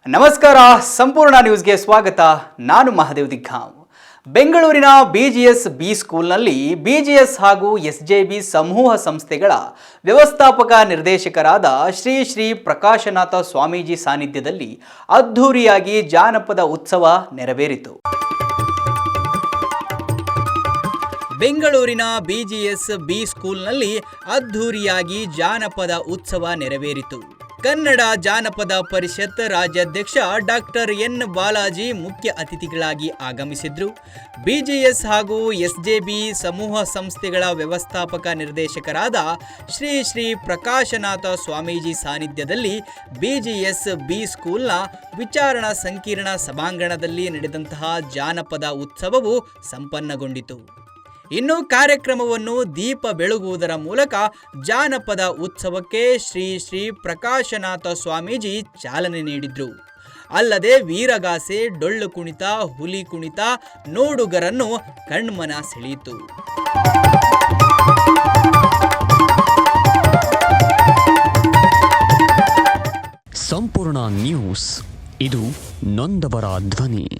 ನಮಸ್ಕಾರ, ಸಂಪೂರ್ಣ ನ್ಯೂಸ್ಗೆ ಸ್ವಾಗತ. ನಾನು ಮಹಾದೇವ್ ದಿಗ್ಗಾಂವ್. ಬೆಂಗಳೂರಿನ ಬಿಜಿಎಸ್ ಬಿ ಸ್ಕೂಲ್ನಲ್ಲಿ ಬಿಜಿಎಸ್ ಹಾಗೂ ಎಸ್ಜೆಬಿ ಸಮೂಹ ಸಂಸ್ಥೆಗಳ ವ್ಯವಸ್ಥಾಪಕ ನಿರ್ದೇಶಕರಾದ ಶ್ರೀ ಶ್ರೀ ಪ್ರಕಾಶನಾಥ ಸ್ವಾಮೀಜಿ ಸಾನ್ನಿಧ್ಯದಲ್ಲಿ ಅದ್ಧೂರಿಯಾಗಿ ಜಾನಪದ ಉತ್ಸವ ನೆರವೇರಿತು. ಬೆಂಗಳೂರಿನ ಬಿಜಿಎಸ್ ಬಿ ಸ್ಕೂಲ್ನಲ್ಲಿ ಅದ್ಧೂರಿಯಾಗಿ ಜಾನಪದ ಉತ್ಸವ ನೆರವೇರಿತು. ಕನ್ನಡ ಜಾನಪದ ಪರಿಷತ್ ರಾಜ್ಯಾಧ್ಯಕ್ಷ ಡಾಕ್ಟರ್ ಎನ್ ಬಾಲಾಜಿ ಮುಖ್ಯ ಅತಿಥಿಗಳಾಗಿ ಆಗಮಿಸಿದ್ರು. ಬಿಜಿಎಸ್ ಹಾಗೂ ಎಸ್ಜೆಬಿ ಸಮೂಹ ಸಂಸ್ಥೆಗಳ ವ್ಯವಸ್ಥಾಪಕ ನಿರ್ದೇಶಕರಾದ ಶ್ರೀ ಶ್ರೀ ಪ್ರಕಾಶನಾಥ ಸ್ವಾಮೀಜಿ ಸಾನ್ನಿಧ್ಯದಲ್ಲಿ ಬಿಜಿಎಸ್ ಬಿ ಸ್ಕೂಲ್ನ ವಿಚಾರಣಾ ಸಂಕೀರ್ಣ ಸಭಾಂಗಣದಲ್ಲಿ ನಡೆದಂತಹ ಜಾನಪದ ಉತ್ಸವವು ಸಂಪನ್ನಗೊಂಡಿತು. ಇನ್ನು ಕಾರ್ಯಕ್ರಮವನ್ನು ದೀಪ ಬೆಳಗುವುದರ ಮೂಲಕ ಜಾನಪದ ಉತ್ಸವಕ್ಕೆ ಶ್ರೀ ಶ್ರೀ ಪ್ರಕಾಶನಾಥ ಸ್ವಾಮೀಜಿ ಚಾಲನೆ ನೀಡಿದ್ರು. ಅಲ್ಲದೆ ವೀರಗಾಸೆ, ಡೊಳ್ಳು ಕುಣಿತ, ಹುಲಿ ಕುಣಿತ ನೋಡುಗರನ್ನು ಕಣ್ಮನ ಸೆಳೆಯಿತು. ಸಂಪೂರ್ಣ ನ್ಯೂಸ್, ಇದು ನೊಂದವರ ಧ್ವನಿ.